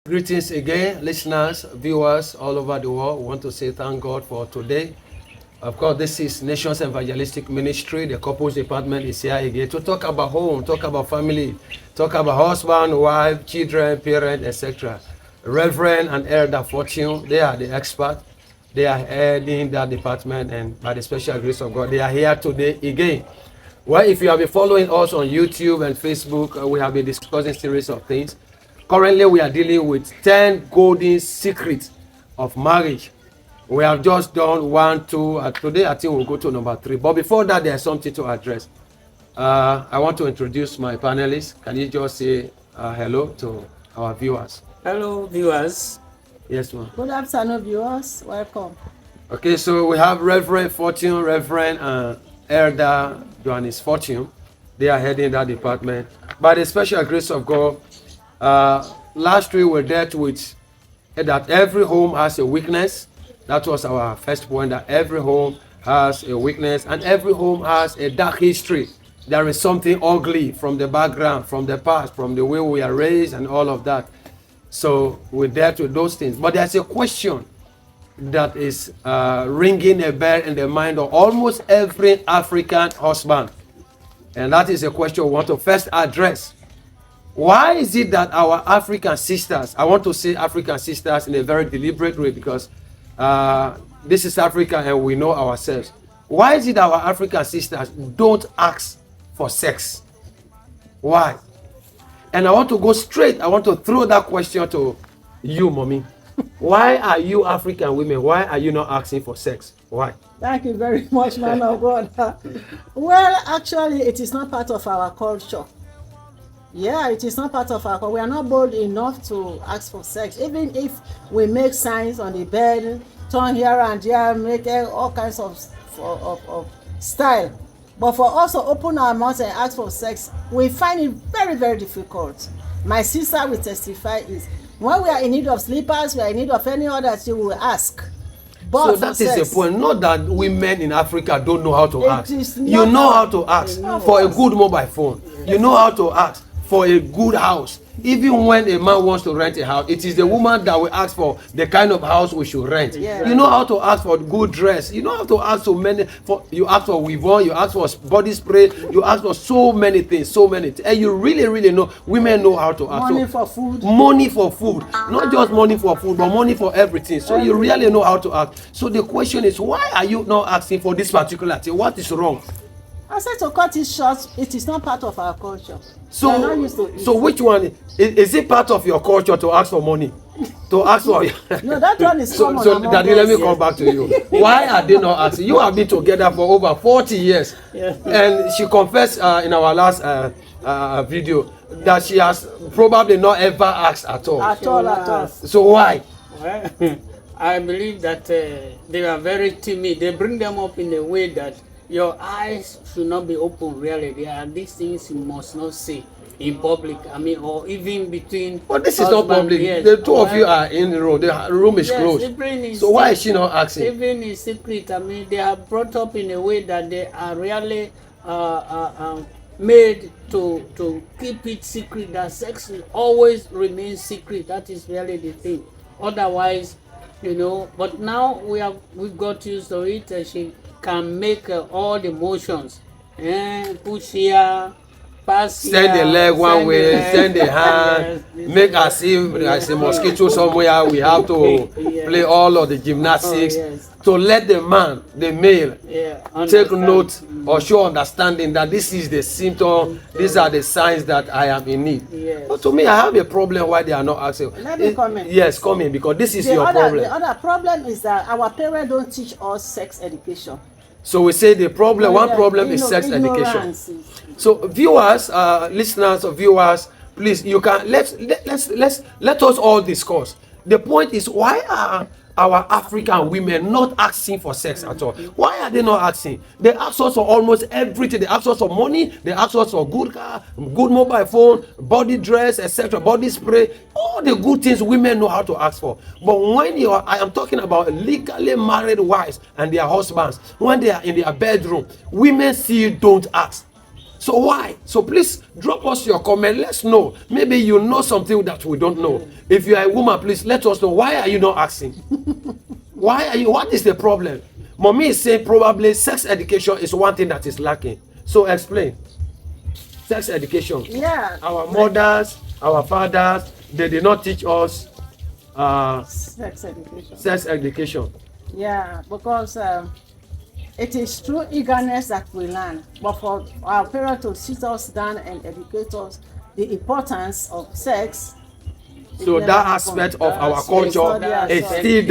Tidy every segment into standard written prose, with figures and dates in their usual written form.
Greetings again, listeners, viewers all over the world. We want to say thank God for today. Of course, this is Nations Evangelistic Ministry. The couples department is here again to talk about home, talk about family, talk about husband, wife, children, parent, etc. Reverend and Elder Fortune, they are the expert. They are heading that department, and by the special grace of God, they are here today again. Well, if you have been following us on YouTube and Facebook, we have been discussing series of things. Currently, we are dealing with 10 golden secrets of marriage. We have just done 1, 2, and today I think we'll go to number 3. But before that, there's something to address. I want to introduce my panelists. Can you just say hello to our viewers? Hello, viewers. Yes, ma'am. Good afternoon, viewers. Welcome. Okay, so we have Reverend Fortune, Reverend Elder Johannes Fortune. They are heading that department. By the special grace of God, last week we dealt with that every home has a weakness. That was our first point, that every home has a weakness and every home has a dark history. There is something ugly from the background, from the past, from the way we are raised and all of that. So we dealt with those things. But there's a question that is ringing a bell in the mind of almost every African husband. And that is a question we want to first address. Why is it that our African sisters, I want to say African sisters in a very deliberate way because this is Africa and we know ourselves. Why is it that our African sisters don't ask for sex? Why? And I want to go straight. I want to throw that question to you, mommy. Why are you African women? Why are you not asking for sex? Why? Thank you very much, man of God. Well, actually, it is not part of our culture. Yeah, it is not part of our culture. We are not bold enough to ask for sex. Even if we make signs on the bed, turn here and there, make all kinds of style. But for us to open our mouths and ask for sex, we find it very, very difficult. My sister will testify is when we are in need of slippers, we are in need of any other thing, we will ask. But so that is the point. Not that women in Africa don't know how to ask. You know how to ask for a good mobile phone. You know how to ask for a good house. Even when a man wants to rent a house, it is the woman that will ask for the kind of house we should rent. Yeah. You know how to ask for good dress. You know how to ask so many. You ask for weave on, you ask for body spray, you ask for so many things, and you really, really know. Women know how to ask. Money for food. Money for food, not just money for food, but money for everything. So you really know how to ask. So the question is, why are you not asking for this particular thing? What is wrong? I said to cut it short, it is not part of our culture. So, we are not used to it. So which one is it part of your culture to ask for money? To ask for no, that one is common. So Daddy, let me come back to you. Why are they not asking? You have been together for over 40 years. Yeah. And she confessed in our last video that she has probably not ever asked at all. At all. So why? Well, I believe that they are very timid. They bring them up in a way that your eyes should not be open, really. There are these things you must not say in public, or even between. But this is not public. Yes. The two of you are in the room. The room is closed. So why is she not asking? Even in secret, they are brought up in a way that they are really made to keep it secret. That sex will always remain secret. That is really the thing. Otherwise, But now we've got used to it. She can make all the motions, push here, pass send here, the leg one way, send the yes, hand, make as if there's a mosquito somewhere. We have to play all of the gymnastics to let the man, the male, take note or show understanding that this is the symptom, these are the signs that I am in need. Yes. But to me, I have a problem why they are not asking. Let me comment. Yes, come in, because this is your problem. The other problem is that our parents don't teach us sex education. So we say the problem, one problem is sex education. So viewers, listeners or viewers, please, you can let us all discuss. The point is, why are our African women not asking for sex at all? Why are they not asking? They ask us for almost everything. They ask us for money. They ask us for good car, good mobile phone, body dress, etc., body spray. All the good things women know how to ask for. But when I am talking about legally married wives and their husbands, when they are in their bedroom, women still don't ask. So why? So please drop us your comment. Let's know. Maybe you know something that we don't know. If you are a woman, please let us know. Why are you not asking? Why are you? What is the problem? Mommy is saying probably sex education is one thing that is lacking. So explain. Sex education. Yeah. Our mothers, our fathers, they did not teach us Sex education. sex education. Yeah, because it is through eagerness that we learn. But for our parents to sit us down and educate us the importance of sex. So that aspect of our culture is still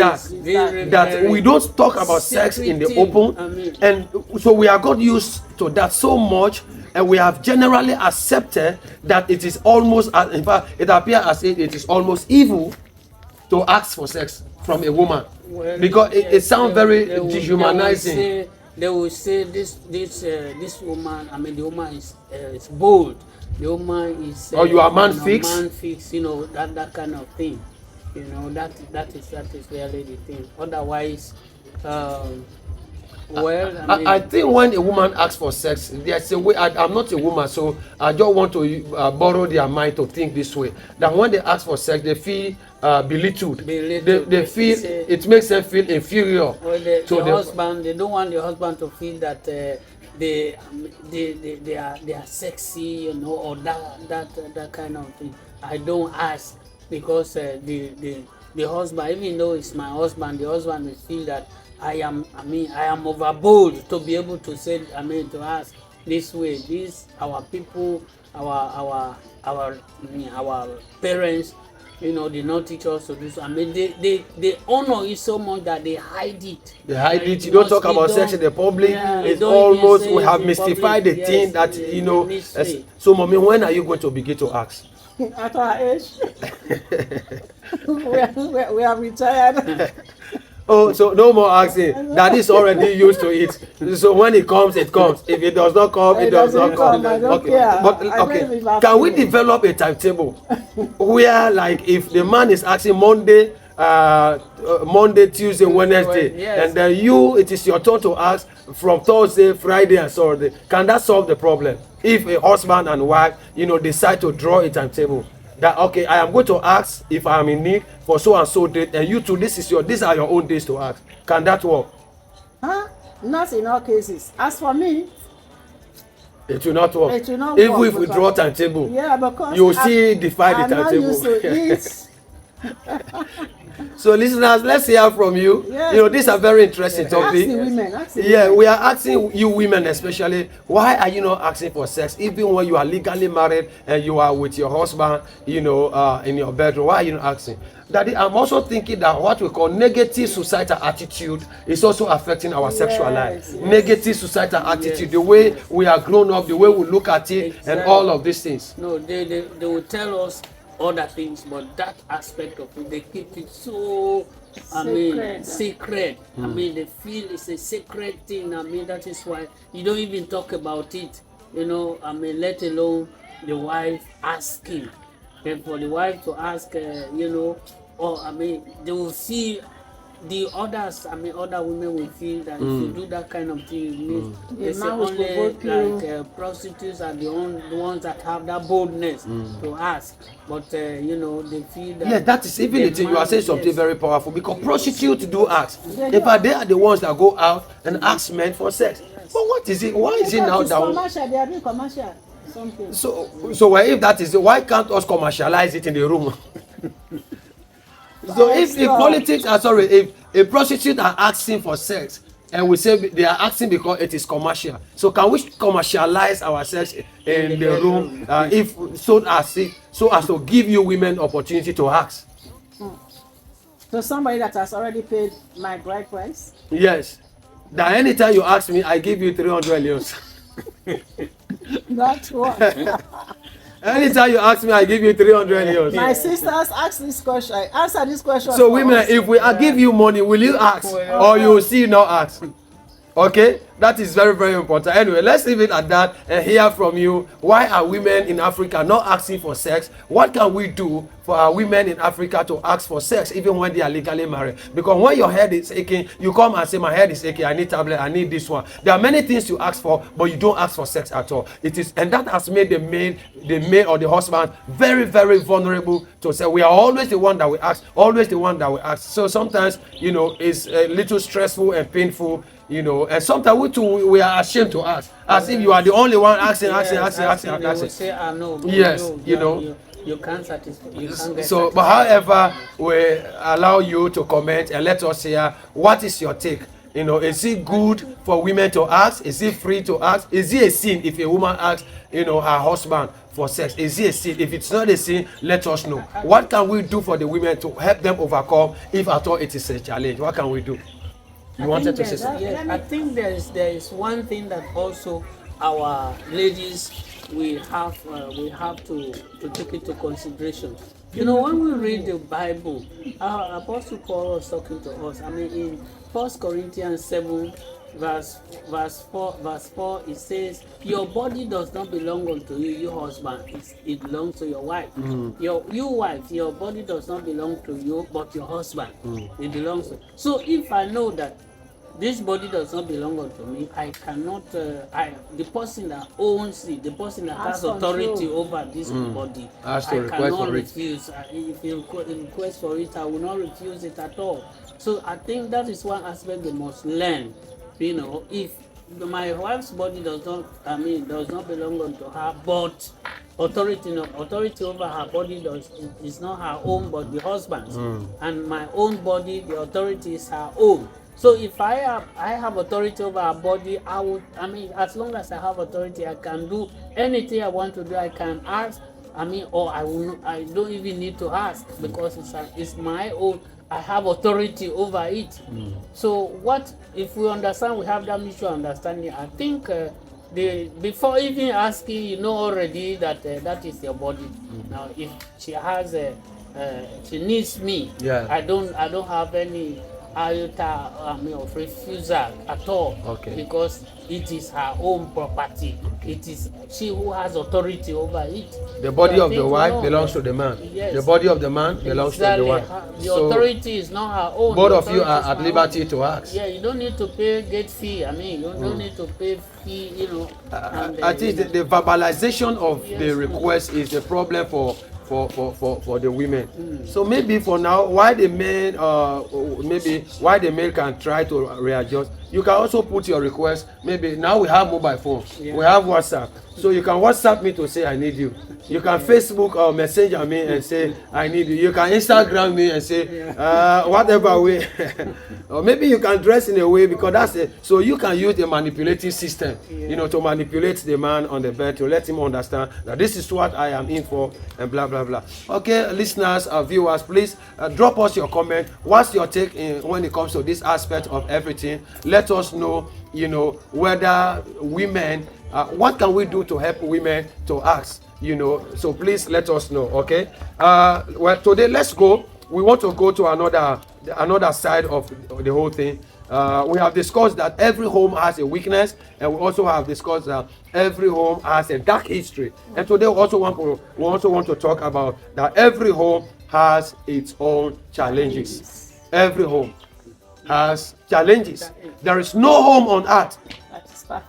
that we don't talk about sex in the open, and so we are got used to that so much, and we have generally accepted that it is almost, in fact, it appears as if it is almost evil to ask for sex from a woman, because it sounds very dehumanizing. They will say this woman. I mean, the woman is bold. The woman is. Or you are man fix. Man fix. You know that kind of thing. You know that is really the thing. Otherwise, well, I think when a woman asks for sex, there's a way. I'm not a woman, so I just want to borrow their mind to think this way. That when they ask for sex, they feel belittled. They feel it makes them feel inferior. Well, the husband, they don't want the husband to feel that they are sexy, you know, or that kind of thing. I don't ask because the husband, even though it's my husband, the husband will feel that I am overbold to be able to say, to ask this way. This our people, our parents, you know, they not teach us to do so. They honor it so much that they hide it. They hide it. You don't talk about sex in the public. Yeah, it's almost, we have mystified the thing that, you know. So, mommy, when are you going to begin to ask? At our age, we are retired. Oh, so no more asking. That is already used to it. So when it comes, it comes. If it does not come, it does not come. I don't Okay. care. But I can we develop a timetable where, like, if the man is asking Monday, Tuesday, Wednesday, yes, and then it is your turn to ask from Thursday, Friday, and Saturday. Can that solve the problem? If a husband and wife, you know, decide to draw a timetable. That okay, I am going to ask if I am in need for so and so date, and you too, these are your own days to ask. Can that work? Not in all cases. As for me, it will not work. It will not Even work if we draw a timetable, yeah, because you will still defy the I'm not timetable. used to it. So listeners, let's hear from you. Yes, You know, these are very interesting Ask topic. the women. Ask the Yeah, women. we are asking you women especially, why are you not asking for sex even when you are legally married and you are with your husband, you know, in your bedroom? Why are you not asking? Daddy, I'm also thinking that what we call negative societal attitude is also affecting our sexual life. Yes. Negative societal attitude, the way we are grown up, the way we look at it, and all of these things. No, they will tell us other things, but that aspect of it, they keep it so secret. They feel it's a sacred thing. That is why you don't even talk about it, you know. Let alone the wife asking. And for the wife to ask, you know, or they will see the others. Other women will feel that if you do that kind of thing, it means they say only like prostitutes are the ones that have that boldness to ask. But you know, they feel that. Yeah, that is even the thing. You are saying something very powerful, because prostitutes do ask. In fact, they are the ones that go out and ask men for sex. But what is it? Why is it now that? Commercial, they are doing commercial. Something. So if that is it, why can't us commercialize it in the room? So if politics are if a prostitute are asking for sex and we say they are asking because it is commercial, so can we commercialize our sex in the room if so as to give you women opportunity to ask? So somebody that has already paid my bride price? Yes. That anytime you ask me, I give you 300 euros. That's what. Anytime you ask me, I give you 300 euros. My sisters ask this question. Answer this question. So women, if we give you money, will you ask, or you will still not ask? Okay, that is very, very important. Anyway, let's leave it at that and hear from you. Why are women in Africa not asking for sex? What can we do for our women in Africa to ask for sex even when they are legally married? Because when your head is aching, you come and say, my head is aching, I need tablet, I need this one. There are many things you ask for, but you don't ask for sex at all. It is, and that has made the male or the husband very, very vulnerable to say, we are always the one that we ask, always the one that we ask. So sometimes, it's a little stressful and painful. And sometimes we are ashamed to ask, as if you are the only one asking. They will say, no, Yes, you can't satisfy, you can't get so, satisfied. but however, we allow you to comment and let us hear what is your take. Is it good for women to ask? Is it free to ask? Is it a sin if a woman asks, her husband for sex? Is it a sin? If it's not a sin, let us know. What can we do for the women to help them overcome, if at all it is a challenge? What can we do? You wanted to say something? Yes, I think there is one thing that also our ladies we have to take into consideration. When we read the Bible, our Apostle Paul was talking to us. I mean, in 1 Corinthians 7, verse 4, it says, your body does not belong unto you, your husband. It belongs to your wife. You wife, your body does not belong to you, but your husband. It belongs to. So if I know that this body does not belong unto me, I cannot, the person that owns it, the person that has authority over this body, I cannot refuse. If you request for it, I will not refuse it at all. So I think that is one aspect they must learn. If my wife's body does not belong unto her, but authority over her body is not her own, but the husband's. And my own body, the authority is her own. So if I have authority over her body, as long as I have authority, I can do anything I want to do. I can ask, or I don't even need to ask, because it's my own. I have authority over it. So what if we understand, we have that mutual understanding? I think before even asking, already that that is your body. Now, if she has she needs me, I don't have any iota of refusal at all. Okay. Because it is her own property. It is she who has authority over it. The body of the wife belongs to the man. Yes. The body of the man belongs to the wife. The authority is not her own. Both of you are at liberty to ask. Yeah, you don't need to pay gate fee. You don't need to pay fee. I think the verbalization of the request is the problem for the women. So maybe for now, why the men can try to readjust. You can also put your request. Maybe now we have mobile phones, we have WhatsApp, so you can WhatsApp me to say I need you. You can Facebook or Messenger me and say I need you. You can Instagram me and say whatever way. Or maybe you can dress in a way, because that's it. So you can use the manipulative system, to manipulate the man on the bed, to let him understand that this is what I am in for, and blah blah blah. Okay, listeners, viewers, please drop us your comment. What's your take when it comes to this aspect of everything? Let us know, whether women, what can we do to help women to ask? So please let us know. Okay. Well, today let's go. We want to go to another side of the whole thing. We have discussed that every home has a weakness, and we also have discussed that every home has a dark history. And today we also want to talk about that every home has its own challenges. Every home has challenges. There is no home on earth,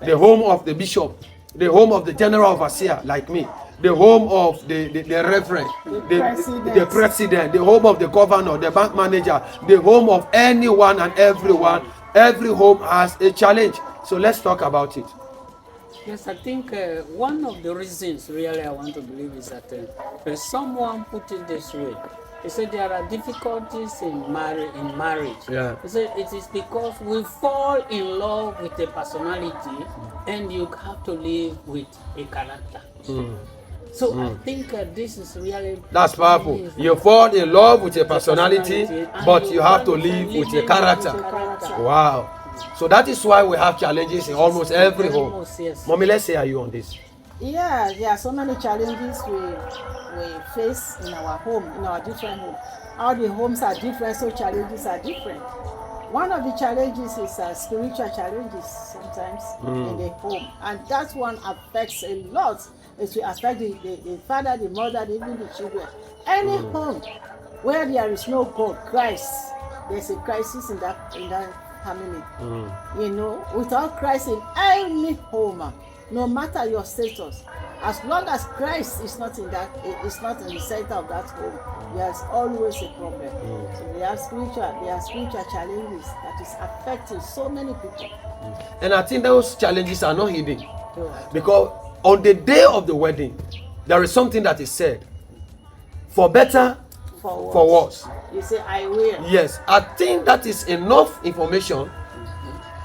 the home of the bishop, the home of the general overseer like me, the home of the reverend, the president, the home of the governor, the bank manager, the home of anyone and everyone. Every home has a challenge. So let's talk about it. Yes, I think one of the reasons really I want to believe is that someone put it this way. He said there are difficulties in marriage. Yeah. He said it is because we fall in love with a personality, and you have to live with a character. So I think this is really... That's powerful. You fall in love with a personality, but you have to live with a character. Wow. So that is why we have challenges in almost every home. Yes. Mommy, let's hear you on this. Yeah, there are so many challenges we face in our home, in our different homes. All the homes are different, so challenges are different. One of the challenges is spiritual challenges sometimes in the home, and that one affects a lot. It will affect the father, the mother, even the children. Any home where there is no God, Christ, there's a crisis in that family. You know, without Christ in any home, no matter your status, as long as Christ is not in the center of that home, there's always a problem. So there are spiritual challenges that is affecting so many people. And I think those challenges are not hidden. Because on the day of the wedding, there is something that is said. For better, for worse. You say, I will. Yes, I think that is enough information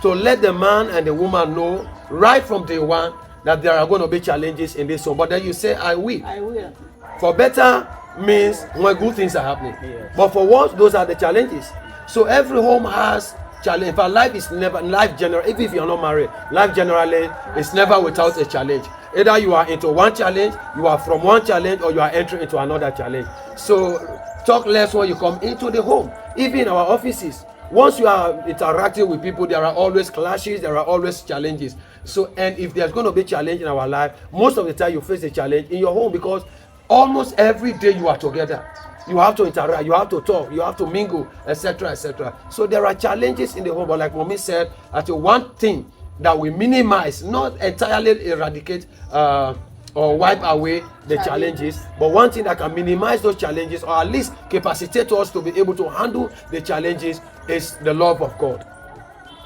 to let the man and the woman know right from day one that there are going to be challenges in this home. But then you say, I will. I will. For better means when good things are happening. Yes. But for worse, those are the challenges. So every home has challenge. But life is never, even if you're not married, life generally is never without a challenge. Either you are into one challenge, you are from one challenge, or you are entering into another challenge. So talk less when you come into the home. Even in our offices, once you are interacting with people, there are always clashes, there are always challenges. So, and if there's going to be challenge in our life, most of the time you face a challenge in your home, because almost every day you are together. You have to interact, you have to talk, you have to mingle, etc., etc. So there are challenges in the home, but like Mommy said, actually one thing that we minimize, not entirely eradicate or wipe away the challenges, but one thing that can minimize those challenges, or at least capacitate us to be able to handle the challenges, is the love of God,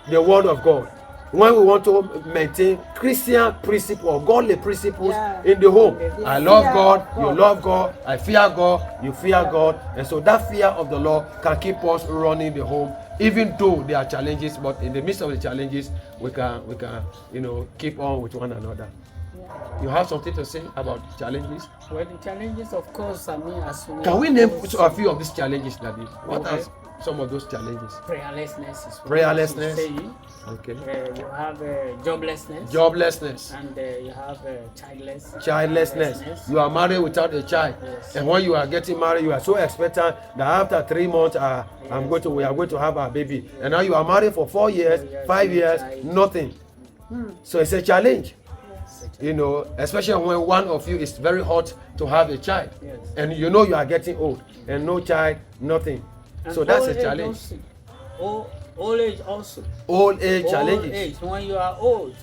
the word of God. When we want to maintain Christian principles, godly principles in the home, I love God, you love God, I fear God, you fear God, and so that fear of the Lord can keep us running the home, even though there are challenges. But in the midst of the challenges, we can keep on with one another. You have something to say about challenges? Well, the challenges, of course, I mean, as well. Can we name a few of these challenges, Daddy? What are some of those challenges? Prayerlessness is one. Prayerlessness. Okay. You have joblessness. Joblessness. And you have childlessness. You are married without a child. Yes. And when you are getting married, you are so expectant that after 3 months, we are going to have a baby. Yes. And now you are married for 4 years, 5 years, nothing. So it's a challenge. You know, especially when one of you is very hot to have a child. Yes. And you know you are getting old, and no child, nothing. And so that's a challenge. Old age also. Old age challenges. Old age, when you are old,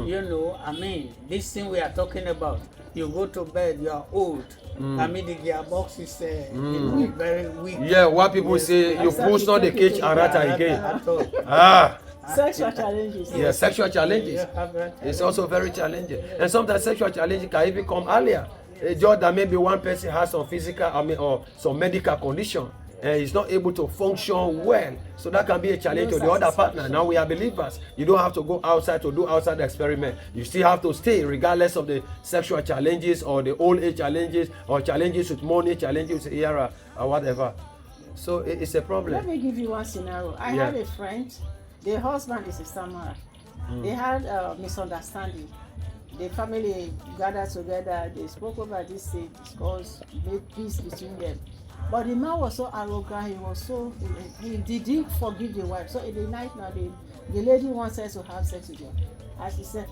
you know, I mean, this thing we are talking about, you go to bed, you are old. I mean, the gearbox is very weak. Yeah, what people say, you push not the cage arata again. Sexual challenges. Yeah, sexual challenges. It's also very challenging. And sometimes sexual challenges can even come earlier. Just that maybe one person has some physical, or some medical condition, and is not able to function well. So that can be a challenge to the other partner. Now we are believers. You don't have to go outside to do outside experiment. You still have to stay regardless of the sexual challenges or the old age challenges or challenges with money, challenges with era or whatever. So it's a problem. Let me give you one scenario. I have a friend. The husband is a Samara. They had a misunderstanding. The family gathered together. They spoke over this thing because made peace between them. But the man was so arrogant. He didn't forgive the wife. So in the night now, the lady wants us to have sex with him. And she said,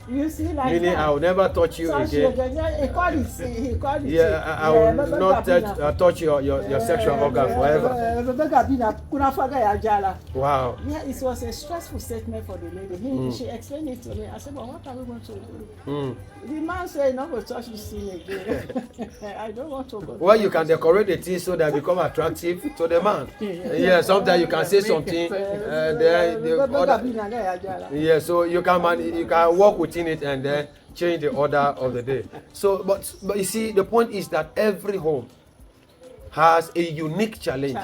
you see, like meaning I will never touch you again. He called it. Yeah, I will not touch your sexual organ forever. Wow. Yeah, it was a stressful statement for the lady. She explained it to me. I said, but what are we going to do? The man said, not going to touch this thing again. I don't want to go. Well, you can decorate the thing so that become attractive to the man. Yeah, sometimes you can say something. Yeah, so you can walk within it and then change the order of the day. So, but you see, the point is that every home has a unique challenge.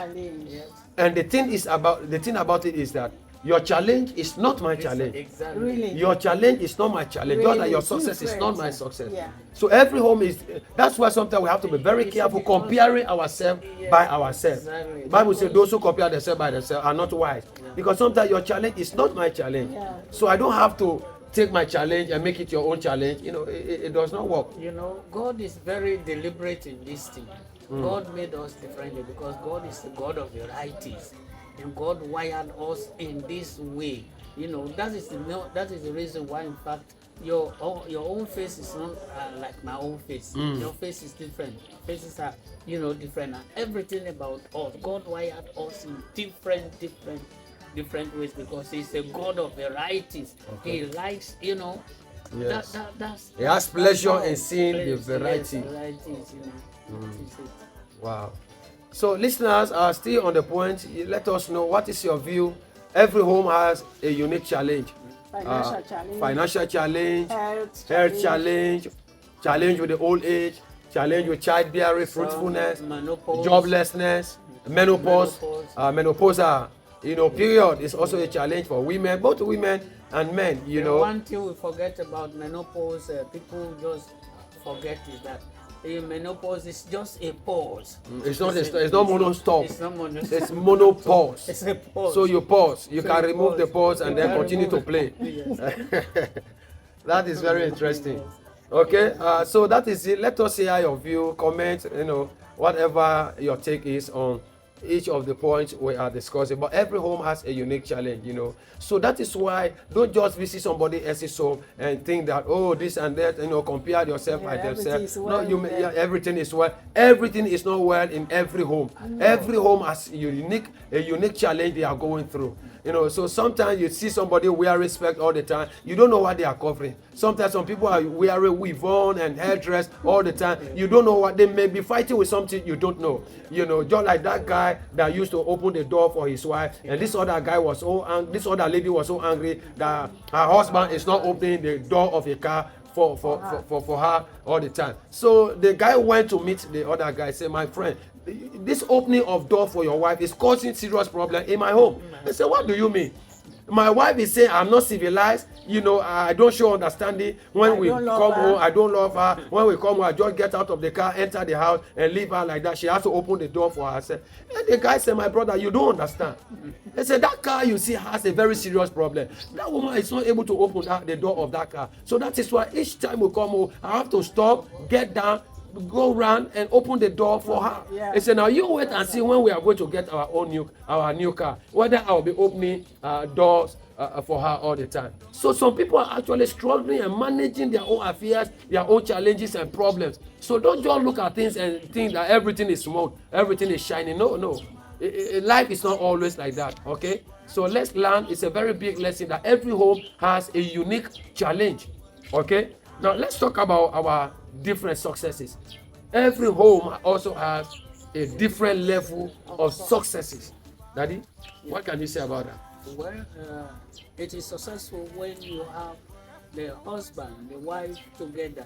And the thing about it is that your challenge is not my challenge. Exactly. Really? Your challenge is not my challenge. Really? Just like your success is not my success. Yeah. So every home is. That's why sometimes we have to be very careful comparing ourselves by ourselves. Exactly. Bible says those who compare themselves by themselves are not wise. Yeah. Because sometimes your challenge is not my challenge. Yeah. So I don't have to take my challenge and make it your own challenge, it does not work. God is very deliberate in this thing. God made us differently because God is the God of varieties, and God wired us in this way. That is the reason why, in fact, your own face is not like my own face. Your face is different. Faces are different, and everything about us, God wired us in different ways because He's a God of varieties. Okay. He likes Yes. that's He has pleasure in seeing the variety. Yes, varieties, That is it. Wow. So listeners are still on the point. Let us know, what is your view? Every home has a unique challenge. Financial challenge, health challenge, challenge with the old age, challenge with childbearing, fruitfulness, menopause. joblessness, menopause. Menopause, period is also a challenge for women, both women and men. One thing we forget about menopause, people just forget is that menopause is just a pause. It's not mono-stop. It's not mono-stop. It's monopause. It's a pause. So you pause. You So can you remove pause. the pause and You then can continue to remove play. it. That is very interesting. Yes. Okay, so that is it. Let us hear your view, comment, whatever your take is on each of the points we are discussing. But every home has a unique challenge, So that is why don't just visit somebody else's home and think that, oh, this and that, compare yourself by themselves. Everything is well. Everything is not well in every home. Every home has a unique challenge they are going through. So sometimes you see somebody wearing specs all the time. You don't know what they are covering. Sometimes some people are wearing weave on and hairdress all the time. You don't know what they may be fighting with, something you don't know. Just like that guy that used to open the door for his wife, and this other lady was so angry that her husband is not opening the door of a car for her all the time. So the guy went to meet the other guy, say, my friend, this opening of door for your wife is causing serious problem in my home. I said, what do you mean? My wife is saying I'm not civilized. I don't show understanding. When we come home, I don't love her. When we come home, I just get out of the car, enter the house, and leave her like that. She has to open the door for herself. And the guy said, my brother, you don't understand. They said, that car you see has a very serious problem. That woman is not able to open the door of that car. So that is why each time we come home, I have to stop, get down, go round and open the door for her. Yeah. He said, now you wait and see when we are going to get our new car, whether I will be opening doors for her all the time. So some people are actually struggling and managing their own affairs, their own challenges and problems. So don't just look at things and think that everything is smooth, everything is shining. No. Life is not always like that, okay? So let's learn. It's a very big lesson that every home has a unique challenge, okay? Now let's talk about our different successes. Every home also has a different level of successes. Daddy, what can you say about that? Well, it is successful when you have the husband, the wife together,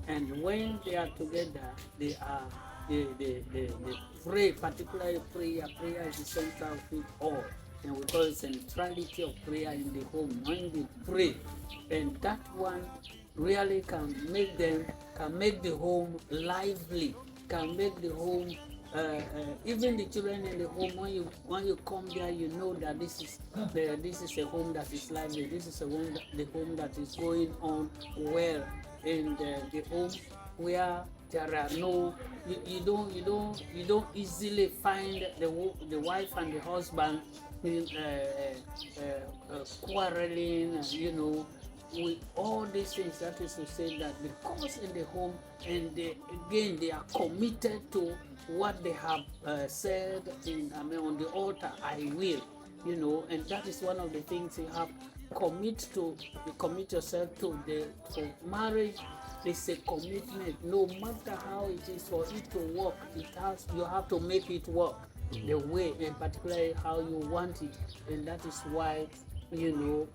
and when they are together, they pray, particularly prayer. Prayer is the center of it all, and we call it centrality of prayer in the home. When they pray, and that one really can make the home lively, can make the home even the children in the home, when you come there, you know that this is a home that is lively. This is the home that is going on well, and the home where there are no you don't easily find the wife and the husband quarreling, with all these things. That is to say that because in the home, and they are committed to what they have said on the altar, I will, and that is one of the things you have commit yourself to. Marriage is a commitment. No matter how it is for it to work, you have to make it work the way, and particularly how you want it, and that is why we will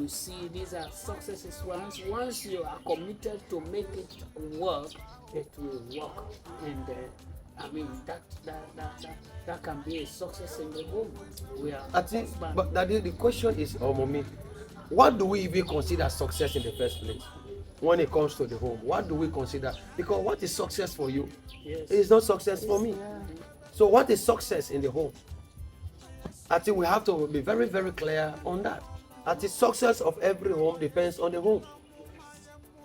see these are successes. Once you are committed to make it work, it will work, and that can be a success in the home. But Daddy, the question is, Mommy, what do we even consider success in the first place? When it comes to the home, what do we consider? Because what is success for you is not success for me. So what is success in the home? I think we have to be very, very clear on that. At the success of every home depends on the home.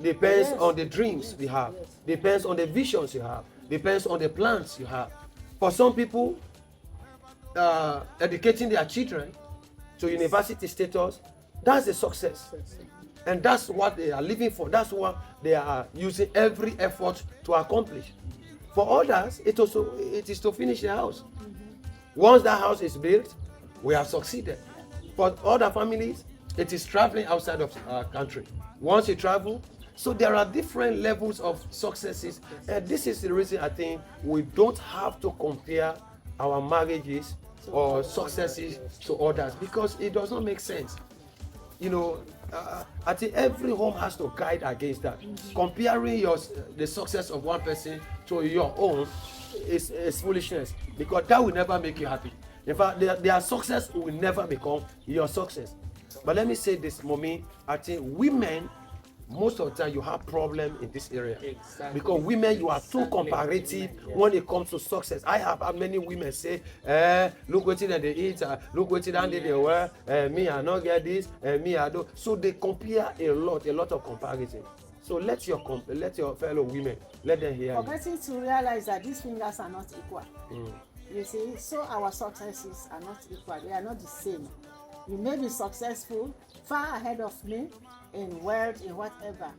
Depends on the dreams we have. Depends on the visions you have. Depends on the plans you have. For some people, educating their children to university status, that's a success. And that's what they are living for. That's what they are using every effort to accomplish. For others, it is to finish their house. Once that house is built, we have succeeded. For other families, it is traveling outside of our country. Once you travel, so there are different levels of successes. And this is the reason I think we don't have to compare our marriages or successes to others, because it does not make sense. I think every home has to guide against that. Comparing the success of one person to your own is foolishness, because that will never make you happy. In fact, their success will never become your success. But let me say this, Mommy, I think women, most of the time you have problem in this area. Exactly. Because women, you are too comparative when it comes to success. I have had many women say, look what they eat, look what they wear, me I not get this, me I do. So they compare a lot of comparison. So let your fellow women, let them hear Forgetting to realize that these fingers are not equal. You see, so our successes are not equal. They are not the same. You may be successful far ahead of me in wealth, in whatever.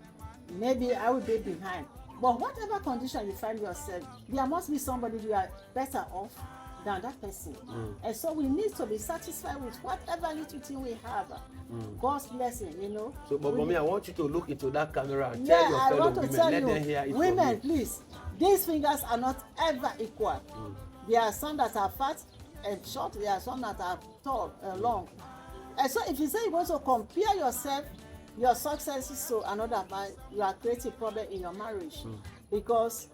Maybe I will be behind. But whatever condition you find yourself, there must be somebody you are better off than that person. And so we need to be satisfied with whatever little thing we have. God's blessing, So, but Mommy, I want you to look into that camera and tell your fellow women, let them hear it. Women, please, these fingers are not ever equal. There are some that are fat and short, there are some that are tall and long. And so if you say you want to compare yourself, your successes to another man, you are creating a problem in your marriage. Because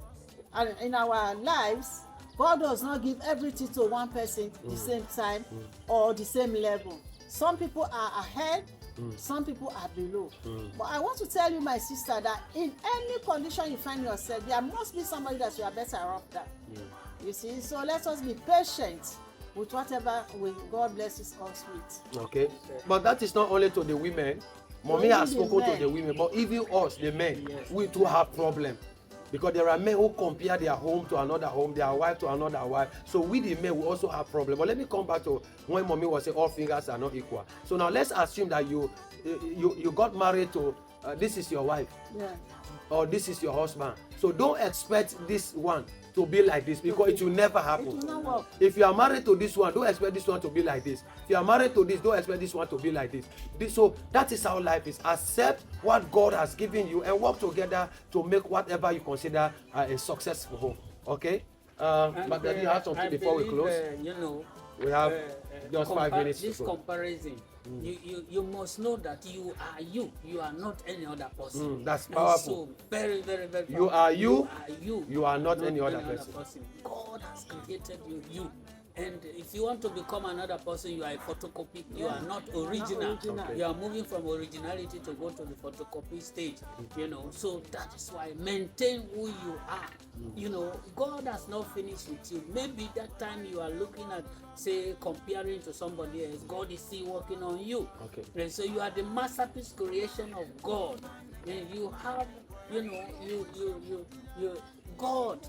in our lives, God does not give everything to one person the same time or the same level. Some people are ahead, some people are below. But I want to tell you, my sister, that in any condition you find yourself, there must be somebody that you are better off than. You see, so let us be patient with whatever God blesses us with. Okay, but that is not only to the women. Mommy has spoken to the women, but even us, the men, we too have problem. Because there are men who compare their home to another home, their wife to another wife. So we the men will also have problem. But let me come back to when Mommy was saying all fingers are not equal. So now let's assume that you got married to this is your wife, or this is your husband. So don't expect this one to be like this, because it will never happen. It will not work. If you are married to this one, don't expect this one to be like this. If you are married to this, don't expect this one to be like this. So that is how life is. Accept what God has given you and work together to make whatever you consider a successful home. Okay? But then you have something before we close. We have just 5 minutes this to go. comparison, you must know that you are you. You are not any other person. That's powerful. And so very, very, very powerful. You are you. You are not any other person. God has created you. And if you want to become another person, you are a photocopy. You are not original. original. You are moving from originality to go to the photocopy stage. So that is why maintain who you are. God has not finished with you. Maybe that time you are looking at, say, comparing to somebody else, God is still working on you. Okay. And so you are the masterpiece creation of God. And you have, God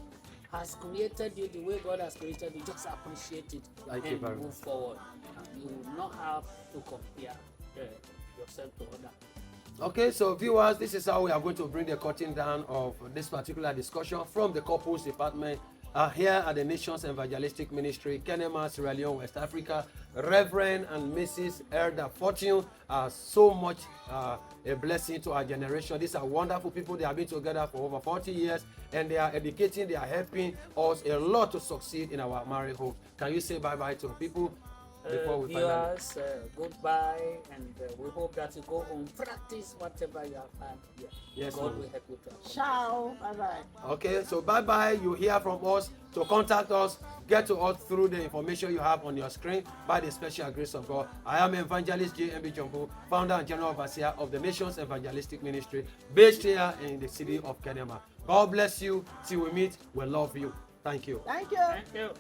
has created you the way God has created you. Just appreciate it and move forward. And you will not have to compare yourself to others. Okay, so viewers, this is how we are going to bring the curtain down of this particular discussion from the couples department here at the Nations Evangelistic Ministry, Kenema, Sierra Leone, West Africa. Reverend and Mrs. Elder Fortune are so much a blessing to our generation. These are wonderful people. They have been together for over 40 years and they are educating, they are helping us a lot to succeed in our married home. Can you say bye-bye to people before we viewers, goodbye, and we hope that you go home, practice whatever you have had here. Yes, God will help you to. Ciao, bye-bye. Okay, so bye-bye. You hear from us. To contact us, get to us through the information you have on your screen by the special grace of God. I am Evangelist J.M.B. Jumbo, founder and general overseer of the Nations Evangelistic Ministry, based here in the city of Kenema. God bless you. Till we meet, we love you. Thank you. Thank you. Thank you.